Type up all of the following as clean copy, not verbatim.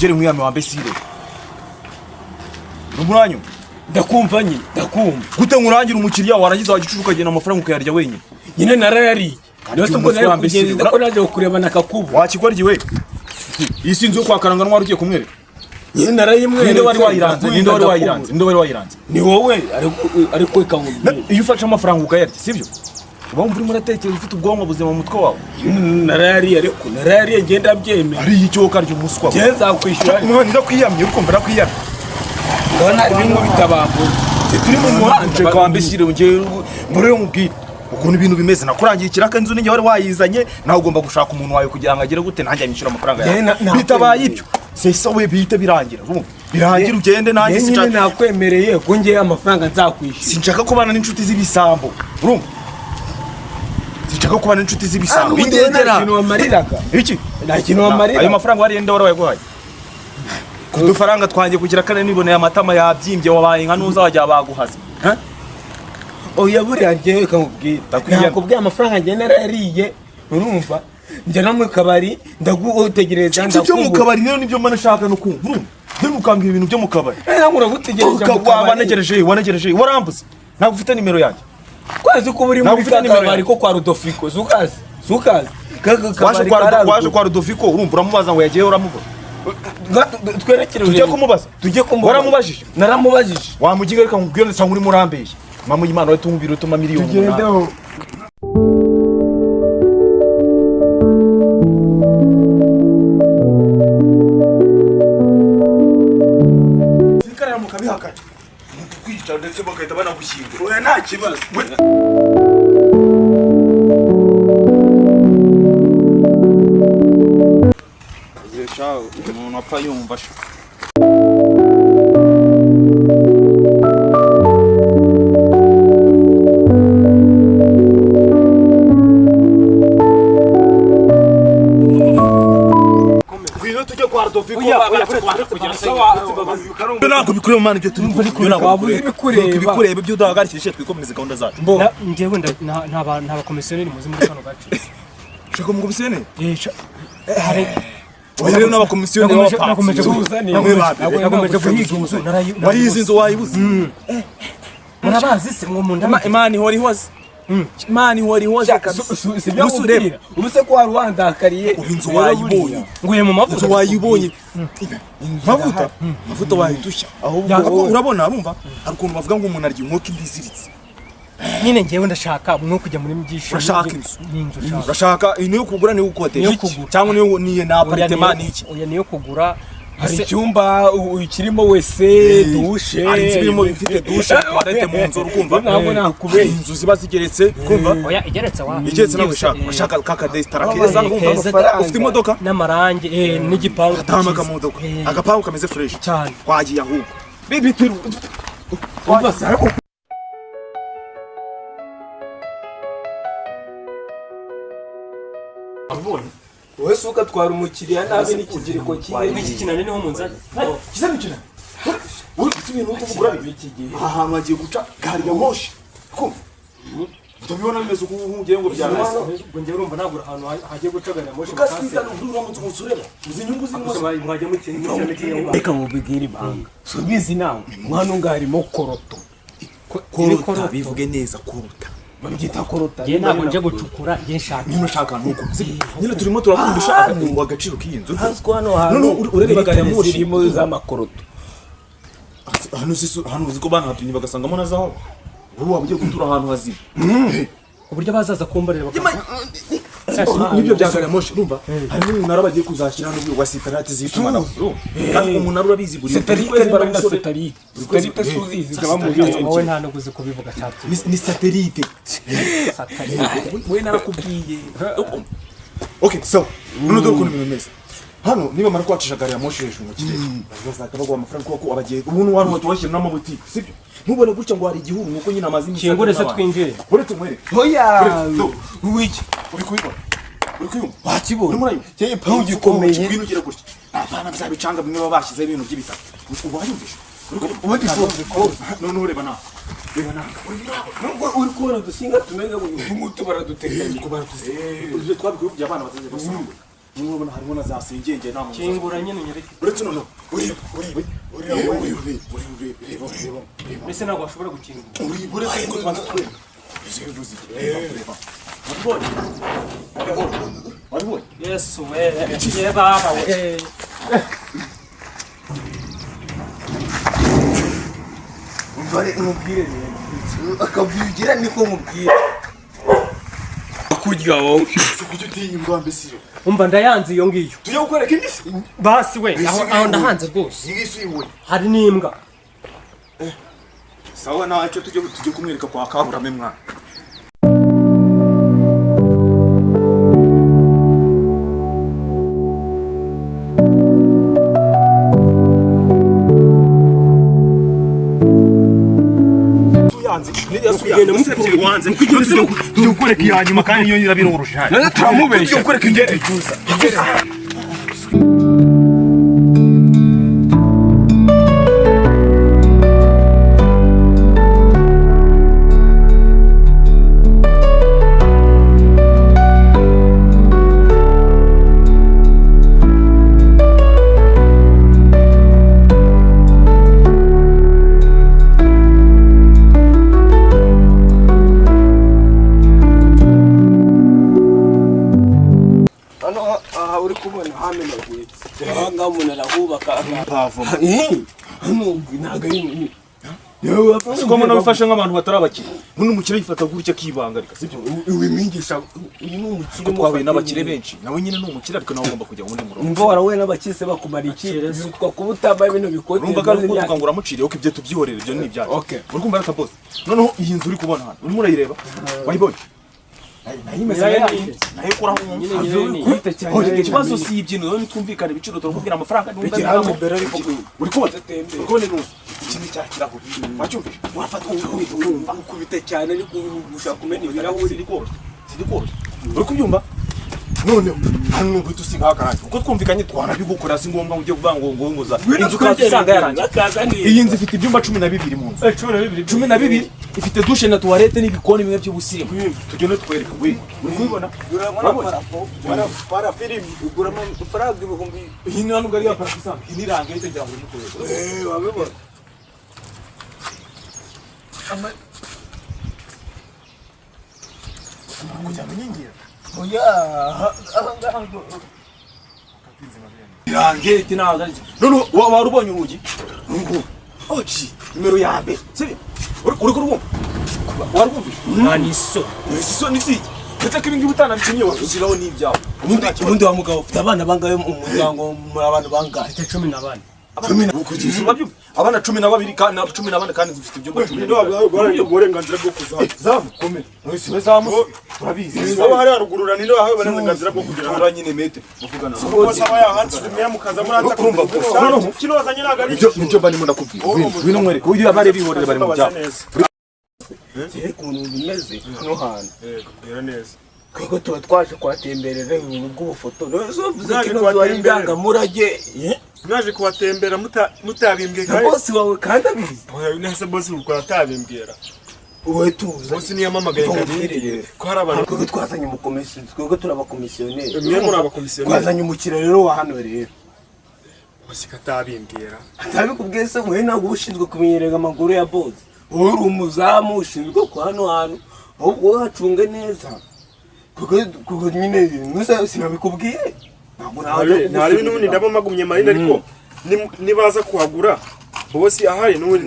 ugere mwiyame wa mbesire Ruburanyo ndakumva nyine ndakumva gute nkurangira umukiriya warangiza wagicucu ukagena amafaranga ukayarya wenyine nyine narayari ndose ubwo nari kugenda ko naje kurebana kakubu wakigwarye we isi nzu kwakaranga ntwari ugiye kumwereka nyine narayimwe ninde wari wayiranze ni wowe ariko ikangubye iyo ufashe amafaranga ukayarya sibyo uba wumva urimo uratekereza ufite ubwonko buzima mu mutwe wawe narayari ariko narayari ngenda byemera ari icyo ukarya umuswa geza kwishura umwana ndakwiyamye urukumva ndakwiyamye ndabona ibintu bitabambo turi mu muhanda kwa mbesire ngiye mbere yo mubwira ukuntu ibintu bimeze nakurangiye ikiraka inzu ninjye wari wayizanye nawe ugomba gushaka umuntu wawe kugira ngo agire gute nanjye anyishyura amafaranga yawe bitabaye ibyo sesa we bihite birangira birangira ugende nanjye sinshaka nakwemereye ko ngiye amafaranga nzakwishyura sinshaka kubana n'inshuti z'ibisambo urumva sinshaka kubana n'inshuti z'ibisambo bindegera ikintu wamariraga iki nta kintu wamarira ayo mafaranga wari yenda warawaguhaye kudufaranga twangiye kugira kane niboneye amatama yabyimbye wabaye nka nuza wajya baguhaza oya buriya ngewe kamubwira nakubwiye amafaranga njye narariye urumva njya no mu kabari ndagutegereza ndakubwo byo mu kabari rero nibyo mbona nshaka no kumva urumva ndio mukambira ibintu byo mu kabari nkura gutegereje mu kabari wanegereje warambuze ntabwo ufite nimero yanjye kwazi ko buri muri kabari ko kwa Rudofiko zukazi waje kwa Rudofiko urumva uramubaza ngo yagiye uramubona twerekereje tujye kumubaza waramubajije naramubajije wamugiga reka nkubwire ndetse muri murambeshye mama y'Imana watumubira utuma miliyoni tugendeho zikarara mu kabihakana kwica ndetse bagahita banagushyingira oya nta kibazo umuntu apfa yumva tujye kwa Rudofiko ntabwo bikureba mwana ibyo turimo bikureba ibyo udahagarikishije twikomereze gahunda zacu njyewe nta bakomisiyoneri muzi muri kano gace shaka mu komisiyoneri hari rero n'abakomisiyoneri nakomeje guhiga inzu wayizi inzu wayibuze murabazi se mwo munda imana ihora ihoze imana ihora ihoze usureba ubuse ko wari wandakariye inzu wayibonye nguye mu mavuta inzu wayibonye mavuta wayidushya ahubwo urabona urumva hari ukuntu bavuga ngo umuntu arya inkoko indiziritse nyine ngewe ndashaka mwo kujya muri mbyishimo urashaka inzu urashaka niyo kugura niyo ukotesha cyangwa niyo na apartment niki oya niyo kugura hari icyumba kirimo wese dushe hari inzu irimo bifite dushe toilette mu nzu urumva ntabwo nakubeye inzu ziba zigeretse kumva oya igeretse wa igeretse nawe ushaka kaka desitara keza ufite imodoka n'amarangi n'igipangu atama kamodoka agapangu kameze fresh cyane twagiye ahubwo bibitiru wowe suka twara umukiriya nabi n'ikiziriko kiye n'iki kinane niho munzanye kizana kina uri ibintu utuvugura iki gihe aha magiye guca gari ya moshi ko tubibona bimeze uko ngiye ngo byarasa ngo ngiye urumva nagura ahantu hagiye guca gari ya moshi ukasita n'uramutse umusureba uzi inyungu z'imwe mwajya mu kintu reka mubigire ibanga subizi nawe mwana ungarimo koroto korota bivuge neza korota babyita korota ngiye ntabwo nje gucukura ngiye nshaka nyine ushaka nuko nyine turimo turakundisha agaciro k'iyinzu haziko hano ureba gari ya moshi irimo z'amakoroto hano uzi ko banahatumye bagasangamo na zahabu wowe waba ugiye gutura ahantu hazima uburyo bazaza kumbarira nibyo bya gari ya moshi urumva hari n'umunara bagiye kuzashyira hano wa satelite z'itumanaho kandi umunara urabizi buri satelite suzizi zaba mu bindi wowe nta nuguze kubivuga cyane ni satelite we narakubwiye okay so none dore ukuntu bimeze hano niba mara kwacisha gari ya moshi hejuru mu kirere bazaka bagwa amafaranga kuko abagiye ubuntu wari watubashyira n'amabutike sibyo ntubone gutya ngo hari igihuru nuko nyine amazi kingure se twinjire uretse mwere hoya wiki uri kubibona uri kuyumva wakibona uri murayo cyeye pawu gikomeye ibintu ugira gutya abana byabicanga bimwe baba bashyize ibintu by'ibitaka ubu wayumvisha ubundi ko none ureba nawe reba nawe uri kubona udusinga tumeze nk'utu baraduteganya ibyo twabikuye kugira abana bataze basanga Murabona harimo na za sengenge nta muntu. Kingura nyine nyereke. Uretse none uri Mbese ntabwo washobora gukingura. uretse ko twanza twere. Izivuze iki? Reba. Wabibonye? Yesu we. Ye baba we. Umvare umubwire akavugira niko mubwira kurya wowe Kujya utinya imbwa mbese. Umva ndayanze iyo ngiyo. Tujye gukwereka indi se. Basi we aho ndahanze rwose. Yigisi we. Hari n'imbwa. Sawa ntacyo tujye kumwereka kwa Kaburame mwana. Tukureka iya nyuma kandi iyo nyirabira urushaje. none turamubeshya Tukureka ingende cyuza. uri kubona hano nagwitse ahanga umuntu arahubaka Pavo. hano ntago ari Siko mbona bifasha nk'abantu batari abakire. Buno umukire yifata gutya kibangarika sibyo? wimwigisha uyu ni umukire Twahuye n'abakire benshi. Nawe nyine ni umukire ariko nawe ugomba kujya muri murongo. umva warahuye n'abakise bakumara iki yitwa kuba utambaye ibintu bikote Urumva ko uvuga ngo uramuciriye uko ibyo tubyihorere ibyo ni ibyacu. Okay. Uri kumva rata boss. Noneho iyi nzu uri kubona hano. Urimo urayireba? Wayibonye? Nayo kora kwita cyane ikibazo si ibyino rero nitumvikana ibiciro turakubwira amafaranga hano mbere ariko uri kubona ukone nusu ikindi cyakiraho wacyumvise wafata ukumva ukubita cyane ariko ushaka kumena ibirahuri sidikoro uri kubyumva none hano ngo tusiga hakaranje uko twumvikanye twanabigukora si ngombwa ujye kuvanga ngo ngoza inzu kasanga yaranje iyi nzu ifite ibyumba 12 mu nzu 12 ifite douche na toilette n'ibikoni bimwe by'ubusimu tugende twereka we uri kubibona para film ugura amafaranga ibihumbi iyi ni hano gari ya parafisa iyi range yite njya muri mukorero wabibona kujya munyingira oya range yite naza none warubonye urugi oji numero ya mbere sibyo uri kurubumva warubumvise Naniso. so ni siki ndetse ko ibingi butanabicimye wakuziraho n'ibyawe ubundi wa mugabo ufite abana bangaye mu muryango muri abantu bangaye 14. abana 12 kandi 14 kandi zifite ibyumba 10 uburenganzira bwo kuzaho. zamu komera mwese bazamu turabizi Wowe hari harugurura ninde wahawe uburenganzira bwo kugira ura nyine mete muvugana Bose aba yahanze zimwe mukaza muranza urumva ko kino wazanye nagari. nibyo barimo ndakubwira wino mwereke uyu abare bihorere bari mu byabo cyane ku muntu bimeze no hantu Kubwira neza. twego tuba twaje kwatemberera ibintu bw'ubufoto rero bivuze ko ino nzu ari indangamurage Mwaje kubatembera mutabimbwe na bosi wawe kandi abizi Oya nese boss uko atabimbwira. wowe tuza Boss ni yamamagaye kandi ko hari abantu twego twazanye umukomisiyo twego turabakomisiyoneri mwe muri abakomisiyoneri. twazanye umukire rero wa hano rero Boss katabimbwira. atabikubwiye se wowe ntabwo uba ushinzwe kumenyereza amaguru ya bosi wowe uri umuzamu ushinzwe ku hano hantu ahubwo wowe hacunge neza kuko nyine ibintu sinabikubwiye ntabwo Ntari n'ubundi ndabamagumye marina ariko nibaza kuhagura boss ahari n'ubundi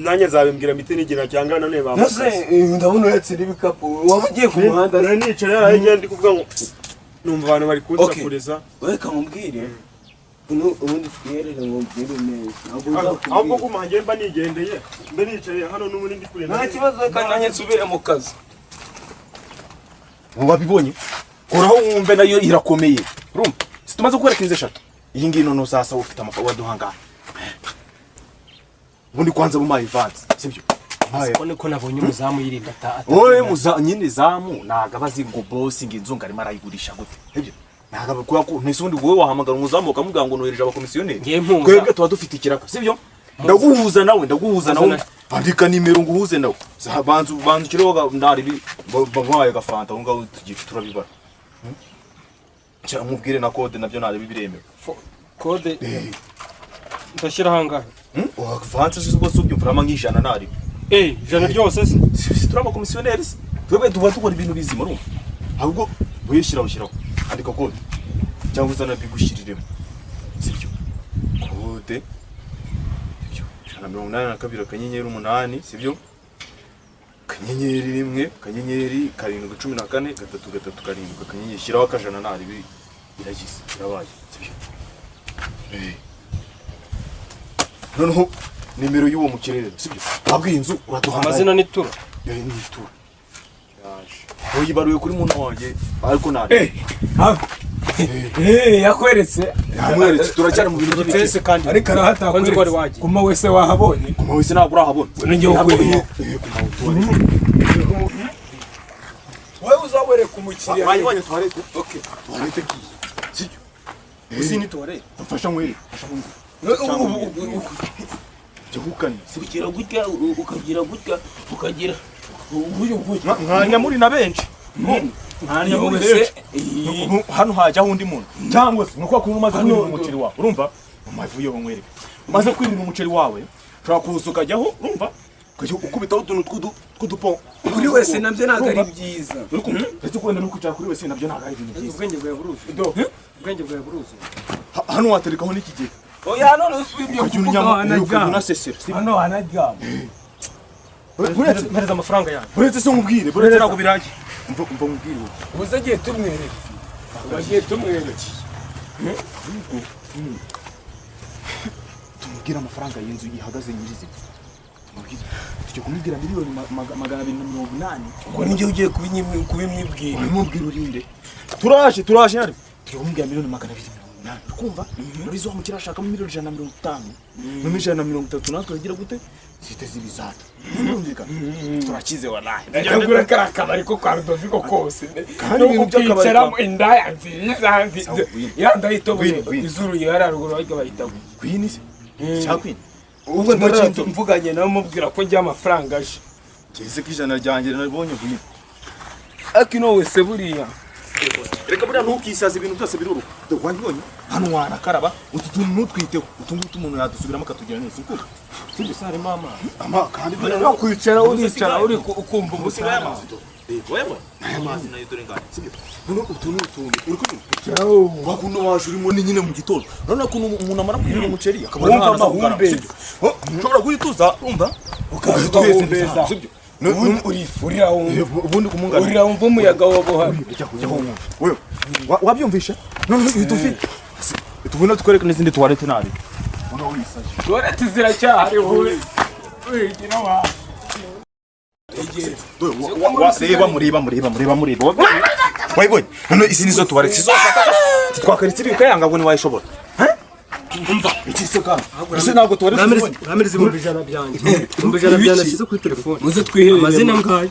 nanjye zabimbwira mite n'igira cyangwa none Nase ndabona uretse n'ibikapu waba ugiye ku muhanda nari nicara hariya ndi kuvuga ngo numva abantu bari kunsakureza. reka mubwire ubundi twiyerere mubwire neza ahubwo guma njye mba nigendeye mbe nicaye hano n'ubundi ndi kure nta kibazo reka nanjye nsubire mu kazi wabibonye koraho wumve nayo irakomeye urumva situmaze gukwereka inzu 3 iyi ngiyi none sasa ufite amafaranga waduhanga ubundi kwanza mu advance sibyo Kone ko nabonye umuzamu yirinda ata. wowe nyine zamu nagabazi ngo boss inzu ngari marayigurisha gute sibyo nagaba kuya ko ntese ubundi wowe wahamagara umuzamu ukamubwira ngo nohereje abakomisiyoneri Ngiye mpunga. twebwe tuba dufite ikiraka sibyo ndaguhuza nawe andika nimero nguhuze nawe banzu kireho ndari babaye gafanta ngo tugiye turabibara cyangwa mubwire na code nabyo nari biremewe. Kode ndashyira hangahe? Vanse z'ubwo subyo mfurama nk'ijana nari. Ijana ryose se? Turaba komisioneri. Twebwe tuba tukora ibintu bizima rumva. Ahubwo buyishiraho andika code. Cyangwa uzana bigushiriremo. Sibyo. Code. Sibyo. 182 akanyenyeri 8 sibyo? Kanyenyeri rimwe, kanyenyeri 714 3 karindwi akanyenyeri shiraho akajana nari biragize. Birabaye. Sibyo. Noneho nimero y'uwo mukirere sibyo abwiye inzu uraduhanga amazina ni Tura ni Tura yaje oyibaruye kuri muntu wanjye ariko nari yakweretse turacyari mu bintu by'itese kandi ariko arahatakweretse kuma wese wahabonye kuma wese ntabwo urahabona nige ukwiye wewe uzabere kumukiriya wanyibanye twarete okay twarete ki sibyo usini twarete mfasha mwere Jahukani kugira gutya ukagira mwanya muri na benshi mwanya muri hano hajya undi muntu cyangwa se nuko kuntu maze kwirira umuceri wawe urumva amavuye bamwereka maze kwirira umuceri wawe ushaka kuzuka jyaho urumva kaje ukubitaho utuntu tw'udupo kuri wese nabyo ntago ari byiza uretse kwenda no kwicara kuri wese nabyo ntago ari ibintu byiza ubwenge bwawe buruzi hano waterekaho n'ikigega oya none usubye kuvuga sesera hano hanaryama mpereza amafaranga yawe buretse se nkubwire buretse ntabwo biraje mva nkubwire ubuze agiye tumwereke bagiye tumwereke tumubwira amafaranga y'inzu ihagaze nyirizina tumubwire tujye kumubwira miliyoni 280 ngo ninjye ugiye kubimwibwira mubwira urinde turaje ari turumubwira miliyoni 280 kumva muri zo mukira ashaka miliyoni 150 no 130 natwe agira gute zite zibizata ndumvika turakize wallahi ndagura karakaba ariko kwa Rudoviko kose kandi ibintu by'akabaramo indaya nziza yandayitobuye izuru yararuguru bajya bahita kwini se cyakwini ubwo ndacyo mvuganye nawe mubwira ko njya amafaranga aje kese kijana ryanjye nabonye kwini akino wese buriya reka buriya ntukisaza ibintu byose biruru wabibonye hano wanakaraba utu tuntu nutwiteho utungutu umuntu yadusubiramo akatugira neza uko sibyo sare mama kandi no kwicara uricara uri ukumva umusiga y'amazi wewe amazi nayo dore ngani sibyo none utuntu uri kumva wakuno waje urimo ni nyine mu gitondo none ko umuntu amara kwirira umuceri akabona nta mahumbe ushobora guhituza umva ukazitweza sibyo urira ubundi kumungana urira umva umuyaga waboha wewe wabyumvisha none ufite tubona twereka n'izindi toilette nari uno wisaje toilette ziracyahari wowe wigira wa mureba wayibonye none izi nizo toilette zose twakaritse bikayanga ngo ni wayishobora umva iki se kana ese ntabwo toilette namirize mu bijana byanjye mu bijana byanjye nashyize kuri telefone muze twiherere amazina ngayo